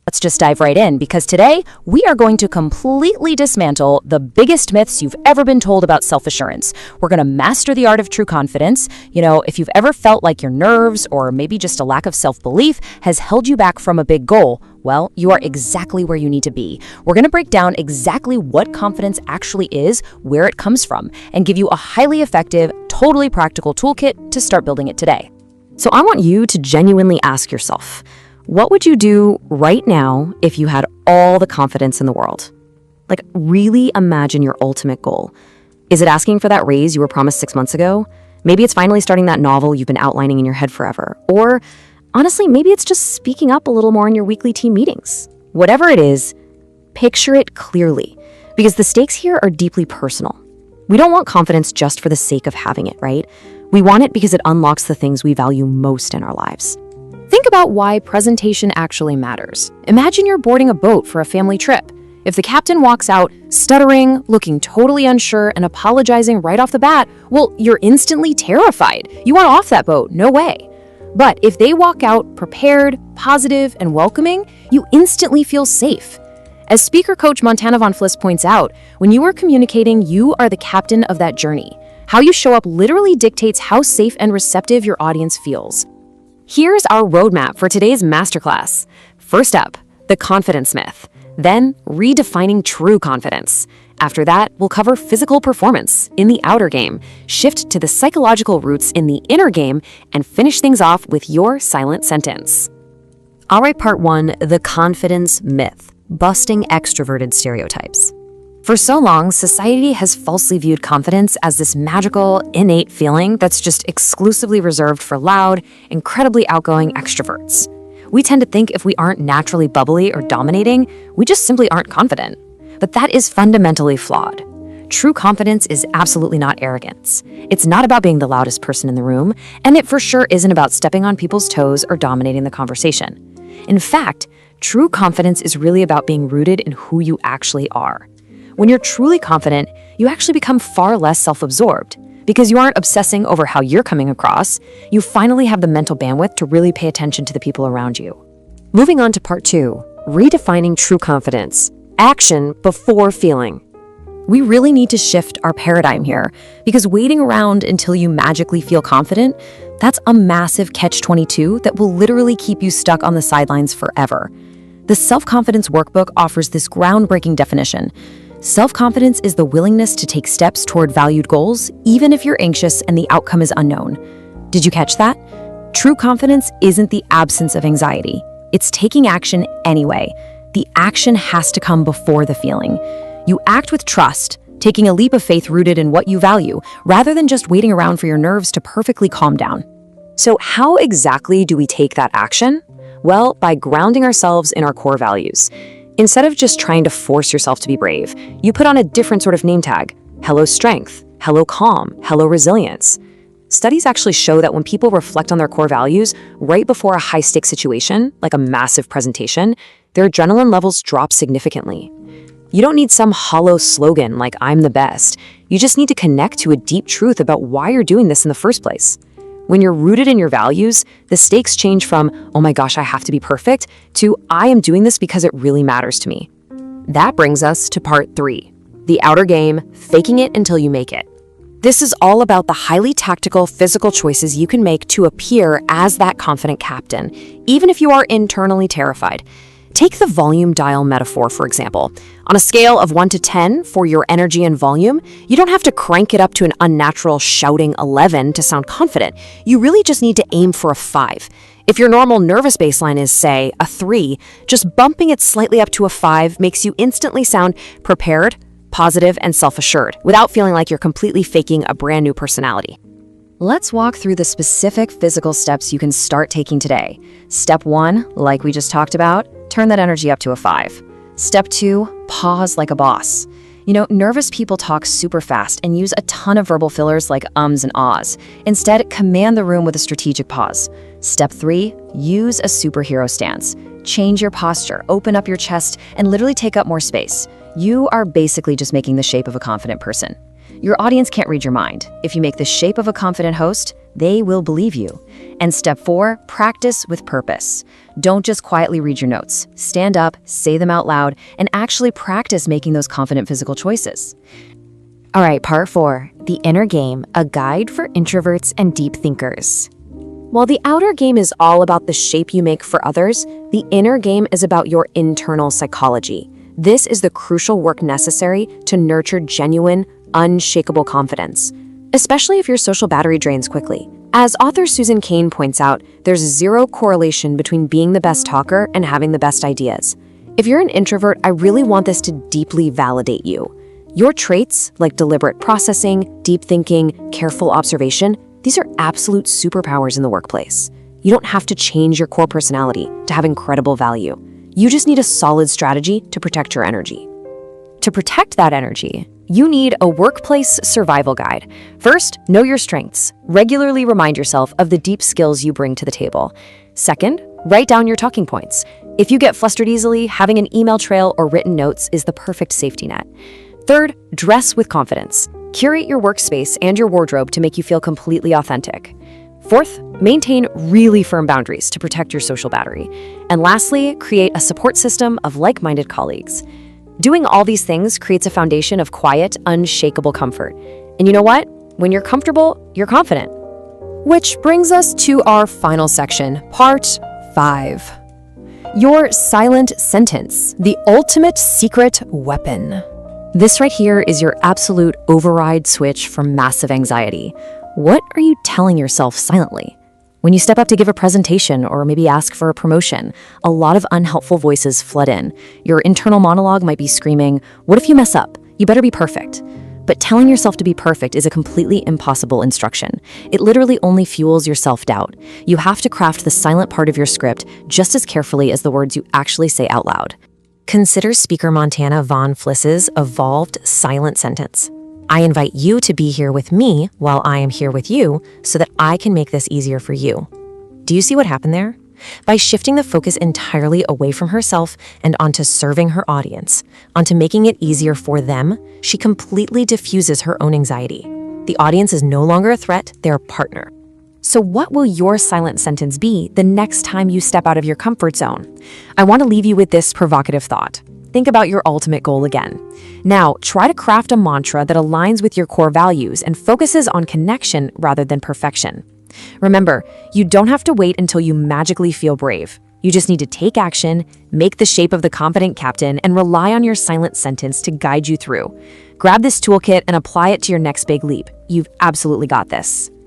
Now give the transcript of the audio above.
Let's just dive right in because today we are going to completely dismantle the biggest myths you've ever been told about self-assurance. We're going to master the art of true confidence. If you've ever felt like your nerves or maybe just a lack of self-belief has held you back from a big goal, well, you are exactly where you need to be. We're going to break down exactly what confidence actually is, where it comes from, and give you a highly effective, totally practical toolkit to start building it today. So I want you to genuinely ask yourself, what would you do right now if you had all the confidence in the world? Like, really imagine your ultimate goal. Is it asking for that raise you were promised 6 months ago? Maybe it's finally starting that novel you've been outlining in your head forever. Or, honestly, maybe it's just speaking up a little more in your weekly team meetings. Whatever it is, picture it clearly, because the stakes here are deeply personal. We don't want confidence just for the sake of having it, right? We want it because it unlocks the things we value most in our lives. Think about why presentation actually matters. Imagine you're boarding a boat for a family trip. If the captain walks out stuttering, looking totally unsure, and apologizing right off the bat, well, you're instantly terrified. You want off that boat, no way. But if they walk out prepared, positive, and welcoming, you instantly feel safe. As speaker coach Montana Von Fliss points out, when you are communicating, you are the captain of that journey. How you show up literally dictates how safe and receptive your audience feels. Here's our roadmap for today's masterclass. First up, the confidence myth. Then, redefining true confidence. After that, we'll cover physical performance in the outer game, shift to the psychological roots in the inner game, and finish things off with your silent sentence. All right, part 1, the confidence myth, busting extroverted stereotypes. For so long, society has falsely viewed confidence as this magical, innate feeling that's just exclusively reserved for loud, incredibly outgoing extroverts. We tend to think if we aren't naturally bubbly or dominating, we just simply aren't confident. But that is fundamentally flawed. True confidence is absolutely not arrogance. It's not about being the loudest person in the room, and it for sure isn't about stepping on people's toes or dominating the conversation. In fact, true confidence is really about being rooted in who you actually are. When you're truly confident, you actually become far less self-absorbed. Because you aren't obsessing over how you're coming across, you finally have the mental bandwidth to really pay attention to the people around you. Moving on to part 2, redefining true confidence. Action before feeling. We really need to shift our paradigm here, because waiting around until you magically feel confident, that's a massive catch-22 that will literally keep you stuck on the sidelines forever. The Self-Confidence Workbook offers this groundbreaking definition. Self-confidence is the willingness to take steps toward valued goals, even if you're anxious and the outcome is unknown. Did you catch that? True confidence isn't the absence of anxiety. It's taking action anyway. The action has to come before the feeling. You act with trust, taking a leap of faith rooted in what you value, rather than just waiting around for your nerves to perfectly calm down. So how exactly do we take that action? Well, by grounding ourselves in our core values. Instead of just trying to force yourself to be brave, you put on a different sort of name tag. Hello strength, hello calm, hello resilience. Studies actually show that when people reflect on their core values right before a high-stakes situation, like a massive presentation, their adrenaline levels drop significantly. You don't need some hollow slogan like I'm the best. You just need to connect to a deep truth about why you're doing this in the first place. When you're rooted in your values, the stakes change from, oh my gosh, I have to be perfect, to I am doing this because it really matters to me. That brings us to part 3, the outer game, faking it until you make it. This is all about the highly tactical physical choices you can make to appear as that confident captain, even if you are internally terrified. Take the volume dial metaphor, for example. On a scale of 1 to 10 for your energy and volume, you don't have to crank it up to an unnatural shouting 11 to sound confident. You really just need to aim for a 5. If your normal nervous baseline is, say, a 3, just bumping it slightly up to a 5 makes you instantly sound prepared, positive, and self-assured, without feeling like you're completely faking a brand new personality. Let's walk through the specific physical steps you can start taking today. Step 1, like we just talked about, turn that energy up to a 5. Step 2, pause like a boss. Nervous people talk super fast and use a ton of verbal fillers like ums and ahs. Instead, command the room with a strategic pause. Step 3, use a superhero stance. Change your posture, open up your chest, and literally take up more space. You are basically just making the shape of a confident person. Your audience can't read your mind. If you make the shape of a confident host, they will believe you. And step 4, practice with purpose. Don't just quietly read your notes. Stand up, say them out loud, and actually practice making those confident physical choices. All right, part 4, the inner game, a guide for introverts and deep thinkers. While the outer game is all about the shape you make for others, the inner game is about your internal psychology. This is the crucial work necessary to nurture genuine, unshakable confidence, especially if your social battery drains quickly. As author Susan Cain points out, there's zero correlation between being the best talker and having the best ideas. If you're an introvert, I really want this to deeply validate you. Your traits, like deliberate processing, deep thinking, careful observation, these are absolute superpowers in the workplace. You don't have to change your core personality to have incredible value. You just need a solid strategy to protect your energy. To protect that energy, you need a workplace survival guide. First, know your strengths. Regularly remind yourself of the deep skills you bring to the table. Second, write down your talking points. If you get flustered easily, having an email trail or written notes is the perfect safety net. Third, dress with confidence. Curate your workspace and your wardrobe to make you feel completely authentic. Fourth, maintain really firm boundaries to protect your social battery. And lastly, create a support system of like-minded colleagues. Doing all these things creates a foundation of quiet, unshakable comfort. And you know what? When you're comfortable, you're confident. Which brings us to our final section, part 5. Your silent sentence, the ultimate secret weapon. This right here is your absolute override switch for massive anxiety. What are you telling yourself silently? When you step up to give a presentation or maybe ask for a promotion, a lot of unhelpful voices flood in. Your internal monologue might be screaming, "What if you mess up? You better be perfect." But telling yourself to be perfect is a completely impossible instruction. It literally only fuels your self-doubt. You have to craft the silent part of your script just as carefully as the words you actually say out loud. Consider Speaker Montana Von Fliss's evolved silent sentence. I invite you to be here with me while I am here with you so that I can make this easier for you. Do you see what happened there? By shifting the focus entirely away from herself and onto serving her audience, onto making it easier for them, she completely diffuses her own anxiety. The audience is no longer a threat, they're a partner. So what will your silent sentence be the next time you step out of your comfort zone? I want to leave you with this provocative thought. Think about your ultimate goal again. Now, try to craft a mantra that aligns with your core values and focuses on connection rather than perfection. Remember, you don't have to wait until you magically feel brave. You just need to take action, make the shape of the confident captain, and rely on your silent sentence to guide you through. Grab this toolkit and apply it to your next big leap. You've absolutely got this.